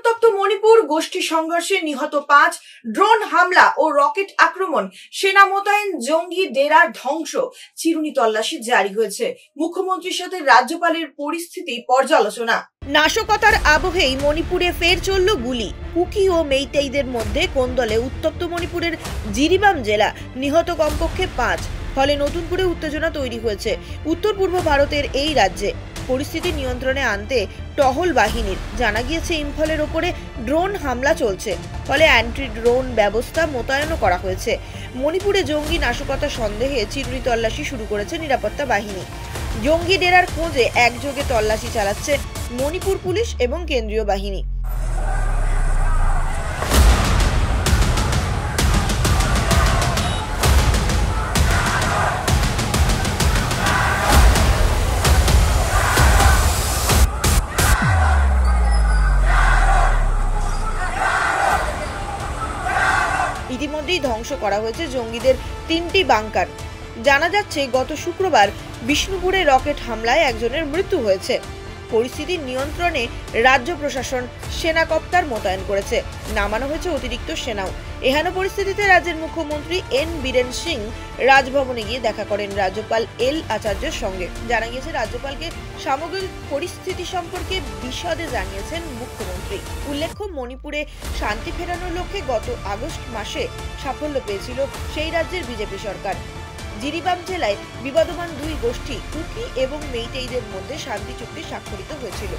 উত্তপ্ত মণিপুর, গোষ্ঠী সংঘর্ষে নিহত 5, ড্রোন হামলা ও রকেট আক্রমণ, সেনা মোতায়েন, জঙ্গি ডেরার ধ্বংস, চিরুনি তল্লাশি জারি হয়েছে। মুখ্যমন্ত্রীর সাথে রাজ্যপালের পরিস্থিতি পর্যালোচনা। নাশকতার আবহেই মণিপুরে ফের চলল গুলি। কুকি ও মেইতেইদের মধ্যে কোন্দলে উত্তপ্ত মণিপুরের জিরিবাম জেলা, নিহত কমপক্ষে 5। ফলে নতুন করে উত্তেজনা তৈরি হয়েছে উত্তর পূর্ব ভারতের এই রাজ্যে। পরিস্থিতি নিয়ন্ত্রণে আনতে টহল বাহিনীর জানা গিয়েছে ইম্ফলের ওপরে ড্রোন হামলা চলছে, ফলে অ্যান্টি ড্রোন ব্যবস্থা মোতায়েনও করা হয়েছে। মণিপুরে জঙ্গি নাশকতা সন্দেহে চিরুনি তল্লাশি শুরু করেছে নিরাপত্তা বাহিনী। জঙ্গি ডেরার খোঁজে একযোগে তল্লাশি চালাচ্ছে মণিপুর পুলিশ এবং কেন্দ্রীয় বাহিনী। ইতিমধ্যেই ধ্বংস করা হয়েছে জঙ্গিদের 3টি বাংকার। জানা যাচ্ছে গত শুক্রবার বিষ্ণুপুরে রকেট হামলায় একজনের মৃত্যু হয়েছে। পরিস্থিতি নিয়ন্ত্রণে রাজ্য প্রশাসন সেনাকপ্টার মোতায়েন করেছে, নামানো হয়েছে অতিরিক্ত সেনাও। এহেন পরিস্থিতিতে রাজ্যের মুখ্যমন্ত্রী এন বীরেন সিং রাজভবনে গিয়ে দেখা করেন রাজ্যপাল এল আচার্যের সঙ্গে। জানা গিয়েছে রাজ্যপালকে সামগ্রিক পরিস্থিতি সম্পর্কে বিশদে জানিয়েছেন মুখ্যমন্ত্রী। উল্লেখ্য, মণিপুরে শান্তি ফেরানোর লক্ষ্যে গত আগস্ট মাসে সাফল্য পেয়েছিল সেই রাজ্যের বিজেপি সরকার। জিরিবাম জেলায় বিবাদমান 2 গোষ্ঠী কুকি এবং মেইতেইদের মধ্যে শান্তি চুক্তি স্বাক্ষরিত হয়েছিল।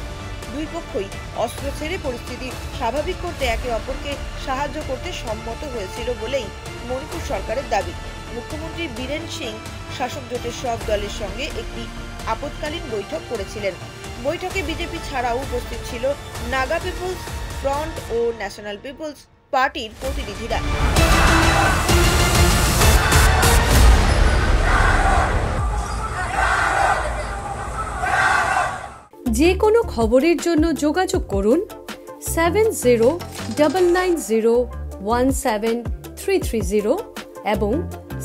দুই পক্ষই অস্ত্র ছেড়ে পরিস্থিতি স্বাভাবিক করতে একে অপরকে সাহায্য করতে সম্মত হয়েছিল বলেই মণিপুর সরকারের দাবি। মুখ্যমন্ত্রী বীরেন সিং শাসক জোটের সব দলের সঙ্গে একটি আপৎকালীন বৈঠক করেছিলেন। বৈঠকে বিজেপি ছাড়াও উপস্থিত ছিল নাগা পিপলস ফ্রন্ট ও ন্যাশনাল পিপলস পার্টির প্রতিনিধিরা। যে কোনো খবরের জন্য যোগাযোগ করুন 7099017330 এবং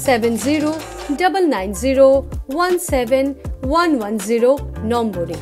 7099017110 নম্বরে।